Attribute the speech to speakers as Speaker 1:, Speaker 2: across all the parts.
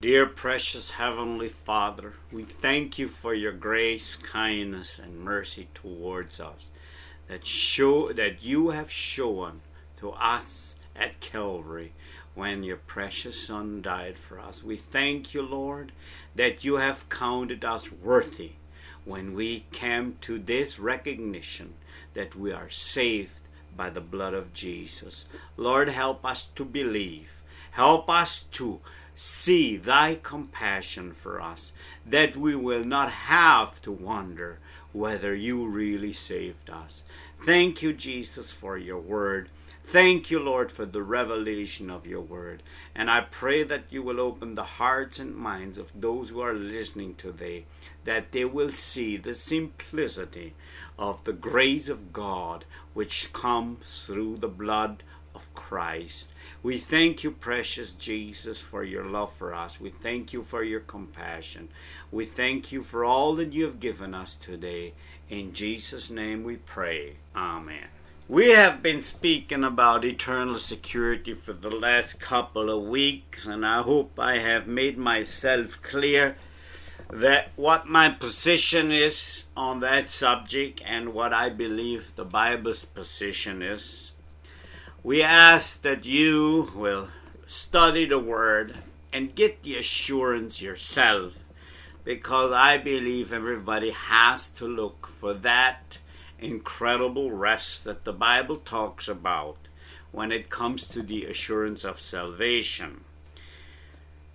Speaker 1: Dear precious Heavenly Father, we thank you for your grace, kindness, and mercy towards us that you have shown to us at Calvary when your precious Son died for us. We thank you, Lord, that you have counted us worthy when we came to this recognition that we are saved by the blood of Jesus. Lord, help us to believe. Help us to see thy compassion for us, that we will not have to wonder whether you really saved us. Thank you, Jesus, for your word. Thank you, Lord, for the revelation of your word. And I pray that you will open the hearts and minds of those who are listening today, that they will see the simplicity of the grace of God which comes through the blood of Christ. We thank you, precious Jesus, for your love for us. We thank you for your compassion. We thank you for all that you have given us today. In Jesus' name we pray. Amen. We have been speaking about eternal security for the last couple of weeks, and I hope I have made myself clear that what my position is on that subject and what I believe the Bible's position is. We ask that you will study the Word and get the assurance yourself, because I believe everybody has to look for that incredible rest that the Bible talks about when it comes to the assurance of salvation.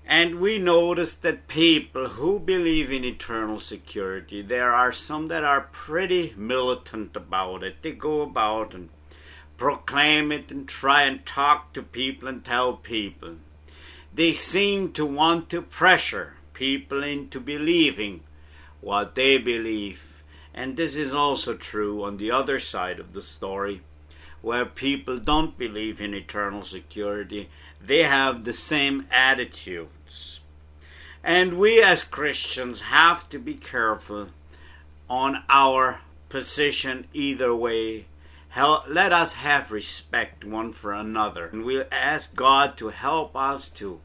Speaker 1: And we notice that people who believe in eternal security, there are some that are pretty militant about it. They go about and proclaim it and try and talk to people and tell people. They seem to want to pressure people into believing what they believe. And this is also true on the other side of the story, where people don't believe in eternal security. They have the same attitudes. And we as Christians have to be careful on our position either way. Let us have respect one for another. And we'll ask God to help us to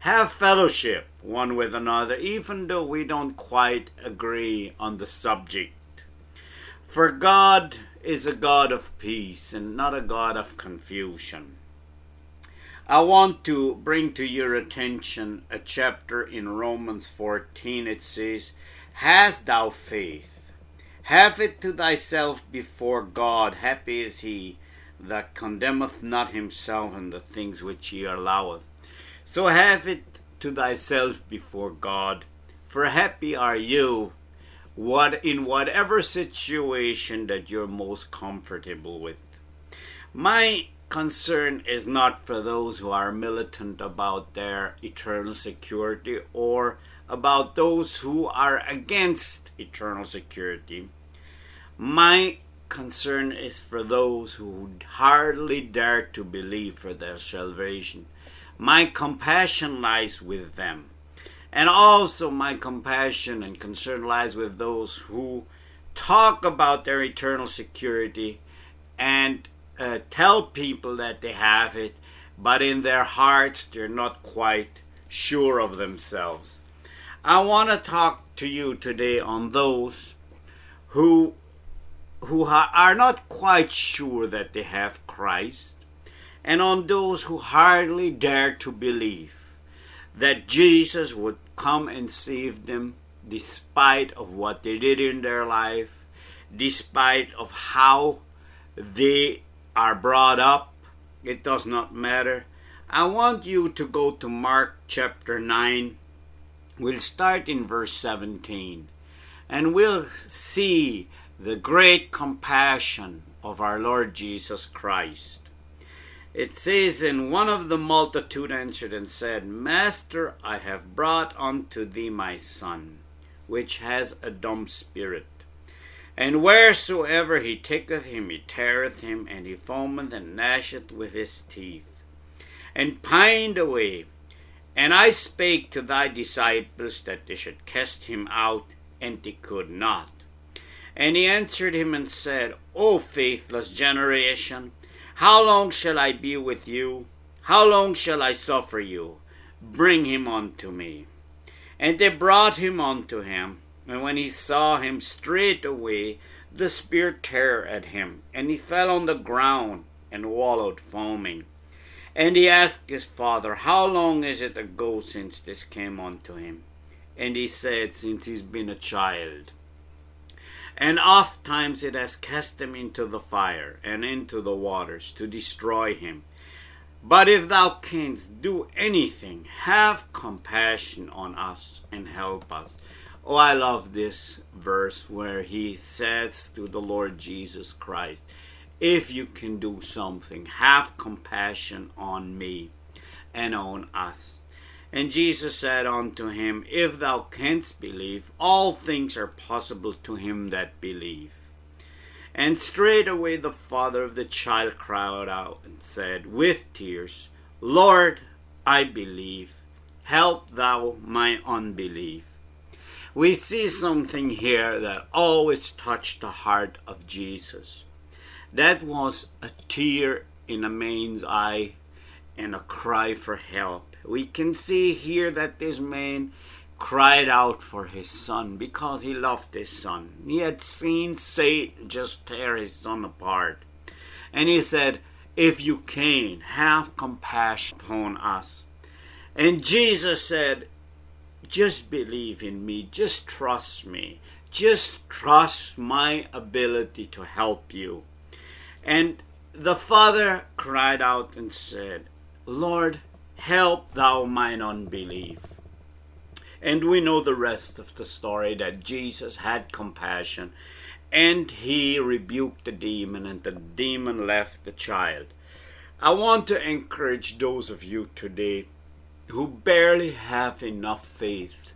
Speaker 1: have fellowship one with another, even though we don't quite agree on the subject. For God is a God of peace and not a God of confusion. I want to bring to your attention a chapter in Romans 14. It says, "Hast thou faith? Have it to thyself before God. Happy is he that condemneth not himself in the things which he alloweth." So have it to thyself before God. For happy are you in whatever situation that you're most comfortable with. My concern is not for those who are militant about their eternal security or about those who are against eternal security. My concern is for those who hardly dare to believe for their salvation. My compassion lies with them. And also my compassion and concern lies with those who talk about their eternal security and tell people that they have it, but in their hearts they're not quite sure of themselves. I want to talk to you today on those who are not quite sure that they have Christ, and on those who hardly dare to believe that Jesus would come and save them despite of what they did in their life, despite of how they are brought up. It does not matter. I want you to go to Mark chapter 9. We'll start in verse 17, and we'll see the great compassion of our Lord Jesus Christ. It says, "And one of the multitude answered and said, Master, I have brought unto thee my son, which has a dumb spirit. And wheresoever he taketh him, he teareth him, and he foameth and gnasheth with his teeth, and pined away. And I spake to thy disciples that they should cast him out, and they could not. And he answered him and said, O faithless generation, how long shall I be with you? How long shall I suffer you? bring him unto me. And they brought him unto him. And when he saw him, straightway the spirit tear at him, and he fell on the ground and wallowed foaming. And he asked his father, How long is it ago since this came unto him? And he said, Since he's been a child. And oft times it has cast him into the fire and into the waters to destroy him. But if thou canst do anything, have compassion on us and help us. Oh, I love this verse where he says to the Lord Jesus Christ, if you can do something, have compassion on me and on us. And Jesus said unto him, If thou canst believe, all things are possible to him that believe. And straightway the father of the child cried out and said with tears, Lord, I believe, help thou my unbelief. We see something here that always touched the heart of Jesus. That was a tear in a man's eye and a cry for help. We can see here that this man cried out for his son because he loved his son. He had seen Satan just tear his son apart. And he said, if you can, have compassion upon us. And Jesus said, just believe in me, just trust me, just trust my ability to help you. And the father cried out and said, Lord, help thou mine unbelief. And we know the rest of the story, that Jesus had compassion and he rebuked the demon and the demon left the child. I want to encourage those of you today who barely have enough faith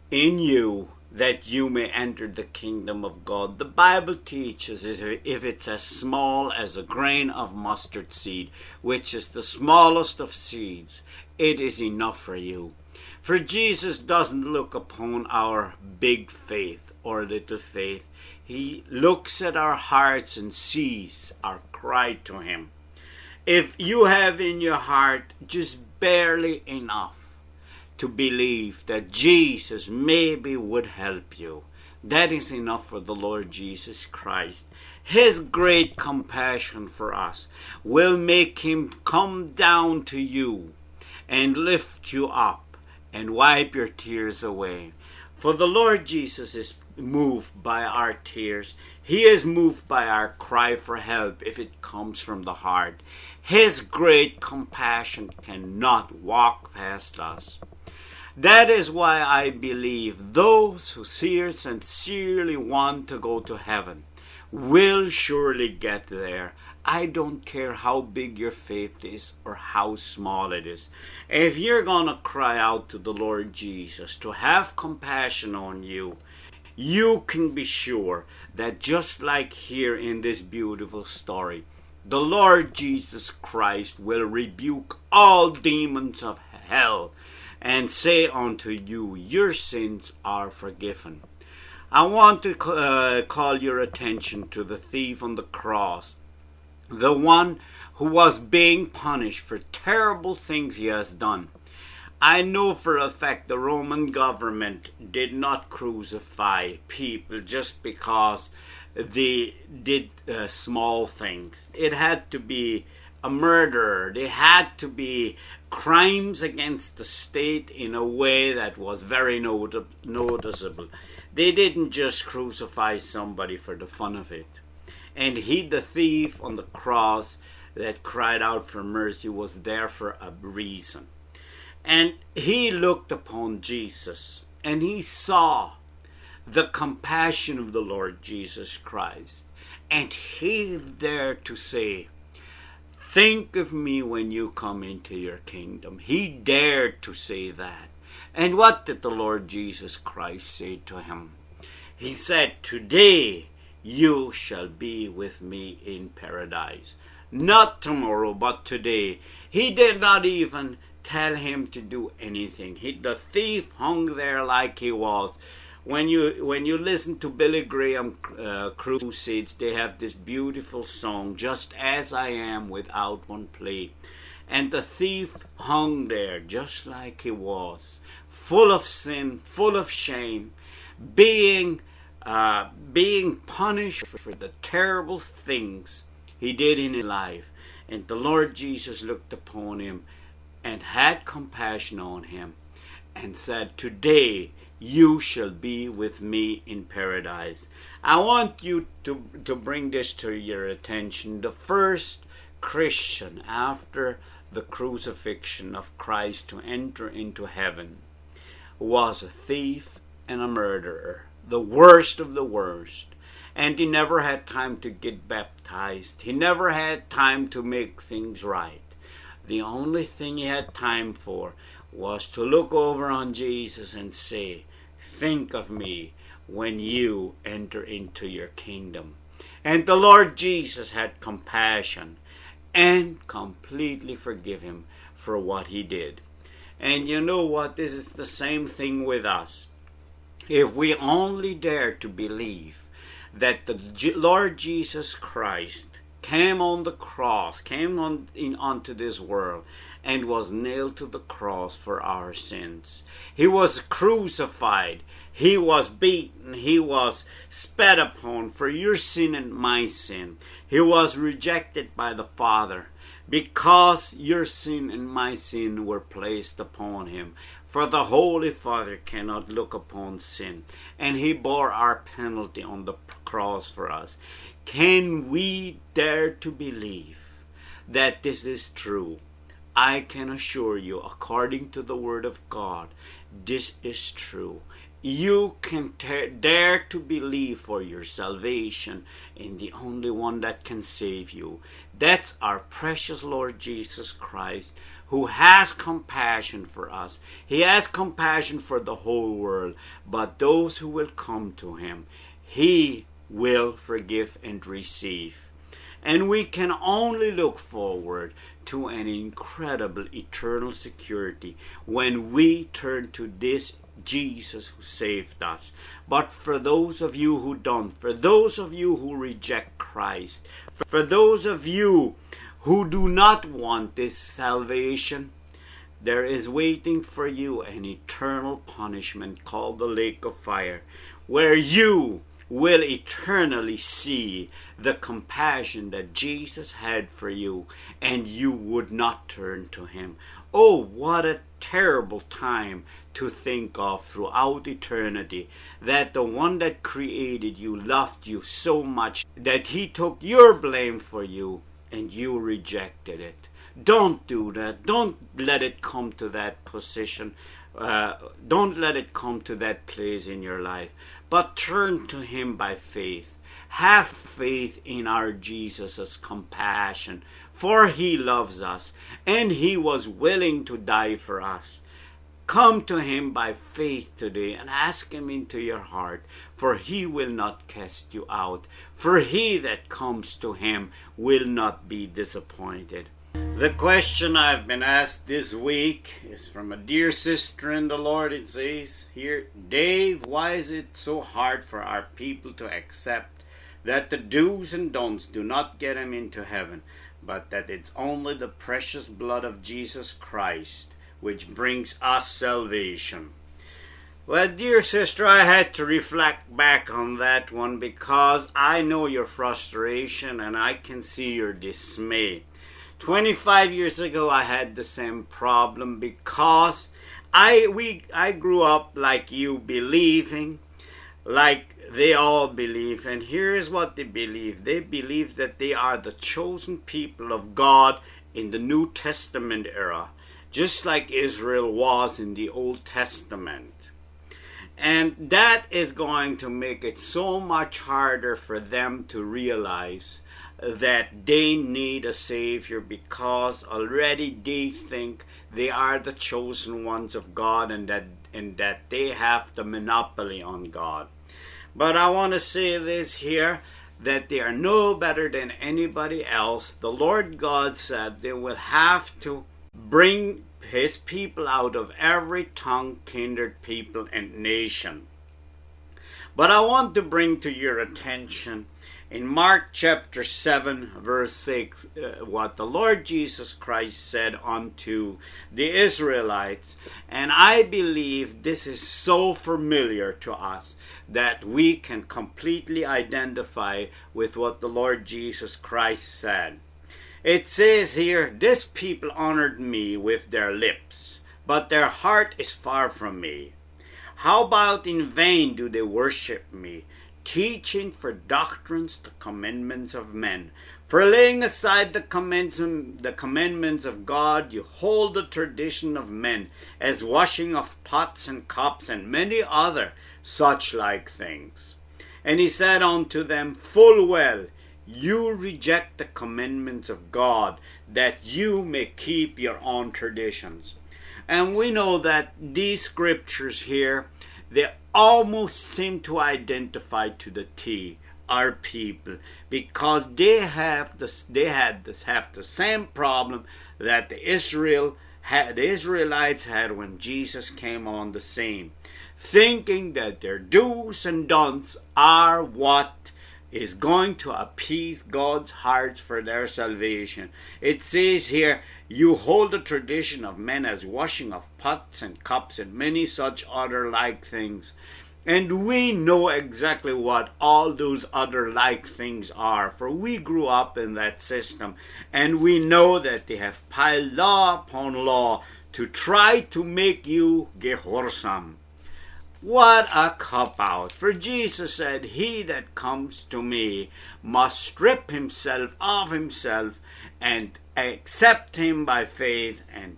Speaker 1: in you that you may enter the kingdom of God. The Bible teaches if it's as small as a grain of mustard seed, which is the smallest of seeds, it is enough for you. For Jesus doesn't look upon our big faith or little faith. He looks at our hearts and sees our cry to him. If you have in your heart just barely enough to believe that Jesus maybe would help you, that is enough for the Lord Jesus Christ. His great compassion for us will make him come down to you and lift you up and wipe your tears away. For the Lord Jesus is moved by our tears. He is moved by our cry for help if it comes from the heart. His great compassion cannot walk past us. That is why I believe those who sincerely want to go to heaven will surely get there. I don't care how big your faith is or how small it is. If you're going to cry out to the Lord Jesus to have compassion on you, you can be sure that just like here in this beautiful story, the Lord Jesus Christ will rebuke all demons of hell and say unto you, your sins are forgiven. I want to call your attention to the thief on the cross, the one who was being punished for terrible things he has done. I know for a fact the Roman government did not crucify people just because they did small things. It had to be a murder. They had to be crimes against the state in a way that was very noticeable. They didn't just crucify somebody for the fun of it. And he, the thief on the cross that cried out for mercy, was there for a reason. And he looked upon Jesus and he saw the compassion of the Lord Jesus Christ. And he dared to say, think of me when you come into your kingdom. He dared to say that. And what did the Lord Jesus Christ say to him? He said, today you shall be with me in paradise. Not tomorrow, but today. He did not even tell him to do anything. The thief hung there like he was. When you listen to Billy Graham crusades, they have this beautiful song, Just As I Am, without one plea. And the thief hung there just like he was, full of sin, full of shame, being punished for the terrible things he did in his life. And the Lord Jesus looked upon him and had compassion on him and said, "Today you shall be with me in paradise." I want you to bring this to your attention. The first Christian after the crucifixion of Christ to enter into heaven was a thief and a murderer, the worst of the worst. And he never had time to get baptized. He never had time to make things right. The only thing he had time for was to look over on Jesus and say, "Think of me when you enter into your kingdom." And the Lord Jesus had compassion and completely forgive him for what he did. And you know what? This is the same thing with us. If we only dare to believe that the Lord Jesus Christ came on the cross, came onto this world, and was nailed to the cross for our sins. He was crucified. He was beaten. He was spat upon for your sin and my sin. He was rejected by the Father because your sin and my sin were placed upon him. For the Holy Father cannot look upon sin, and he bore our penalty on the cross for us. Can we dare to believe that this is true? I can assure you, according to the Word of God, this is true. You can dare to believe for your salvation in the only one that can save you. That's our precious Lord Jesus Christ, who has compassion for us. He has compassion for the whole world, but those who will come to him, he will forgive and receive. And we can only look forward to an incredible eternal security when we turn to this Jesus who saved us. But for those of you who don't, for those of you who reject Christ, for those of you who do not want this salvation, there is waiting for you an eternal punishment called the lake of fire, where you will eternally see the compassion that Jesus had for you, and you would not turn to him. Oh, what a terrible time to think of throughout eternity, that the one that created you loved you so much that he took your blame for you and you rejected it. Don't do that. Don't let it come to that position. Don't let it come to that place in your life. But turn to him by faith. Have faith in our Jesus' compassion, for he loves us and he was willing to die for us. Come to him by faith today and ask him into your heart, for he will not cast you out. For he that comes to him will not be disappointed. The question I've been asked this week is from a dear sister in the Lord. It says here, "Dave, why is it so hard for our people to accept that the do's and don'ts do not get them into heaven, but that it's only the precious blood of Jesus Christ which brings us salvation?" Well, dear sister, I had to reflect back on that one because I know your frustration and I can see your dismay. 25 years ago, I had the same problem because I grew up like you, believing like they all believe. And here is what they believe. They believe that they are the chosen people of God in the New Testament era, just like Israel was in the Old Testament. And that is going to make it so much harder for them to realize that they need a Savior, because already they think they are the chosen ones of God and that they have the monopoly on God. But I want to say this here, that they are no better than anybody else. The Lord God said they will have to bring his people out of every tongue, kindred, people, and nation. But I want to bring to your attention in Mark chapter 7 verse 6 what the Lord Jesus Christ said unto the Israelites. And I believe this is so familiar to us that we can completely identify with what the Lord Jesus Christ said. It says here, "This people honored me with their lips, but their heart is far from me. How about in vain do they worship me, teaching for doctrines the commandments of men? For laying aside the commandments of God, you hold the tradition of men, as washing of pots and cups, and many other such like things." And he said unto them, "Full well, you reject the commandments of God, that you may keep your own traditions." And we know that these scriptures here, they almost seem to identify to the T our people, because they have the same problem that the Israelites had when Jesus came on the scene, thinking that their do's and don'ts are what is going to appease God's hearts for their salvation. It says here, "You hold the tradition of men as washing of pots and cups and many such other like things." And we know exactly what all those other like things are, for we grew up in that system, and we know that they have piled law upon law to try to make you gehorsam. What a cop-out. For Jesus said, "He that comes to me must strip himself of himself and accept him by faith and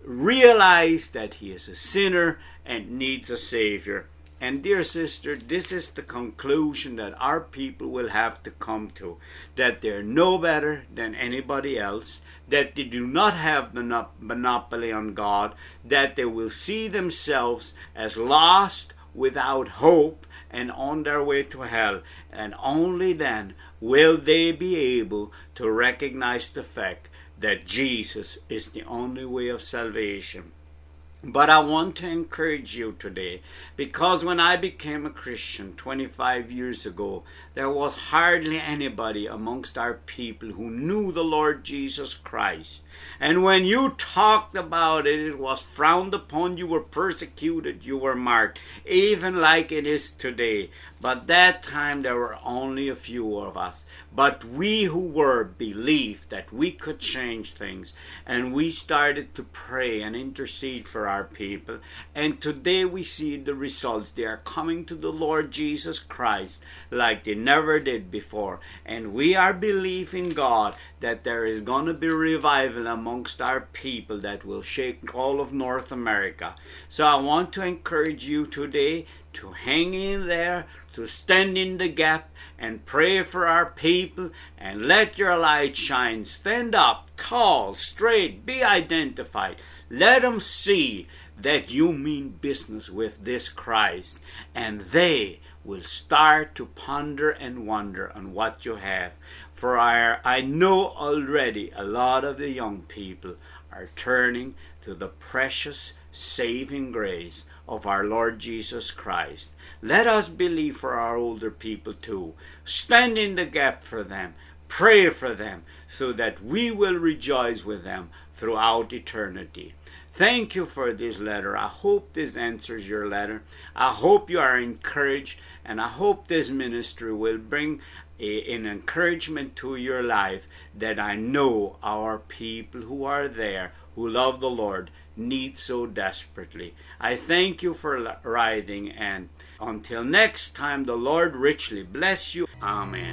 Speaker 1: realize that he is a sinner and needs a Savior." And dear sister, this is the conclusion that our people will have to come to, that they're no better than anybody else, that they do not have the monopoly on God, that they will see themselves as lost, without hope, and on their way to hell. And only then will they be able to recognize the fact that Jesus is the only way of salvation. But I want to encourage you today, because when I became a Christian 25 years ago, there was hardly anybody amongst our people who knew the Lord Jesus Christ. And when you talked about it, it was frowned upon, you were persecuted, you were marked, even like it is today. But that time there were only a few of us. But we who were believed that we could change things, and we started to pray and intercede for our people. And today we see the results. They are coming to the Lord Jesus Christ like they never did before. And we are believing God that there is going to be revival amongst our people that will shake all of North America. So I want to encourage you today to hang in there, to stand in the gap and pray for our people, and let your light shine. Stand up, tall, straight, be identified. Let them see that you mean business with this Christ, and they will start to ponder and wonder on what you have. For I know already a lot of the young people are turning to the precious saving grace of our Lord Jesus Christ. Let us believe for our older people too. Stand in the gap for them. Pray for them, so that we will rejoice with them throughout eternity. Thank you for this letter. I hope this answers your letter. I hope you are encouraged, and I hope this ministry will bring an encouragement to your life that I know our people who are there, who love the Lord, need so desperately. I thank you for writing, and until next time, the Lord richly bless you. Amen.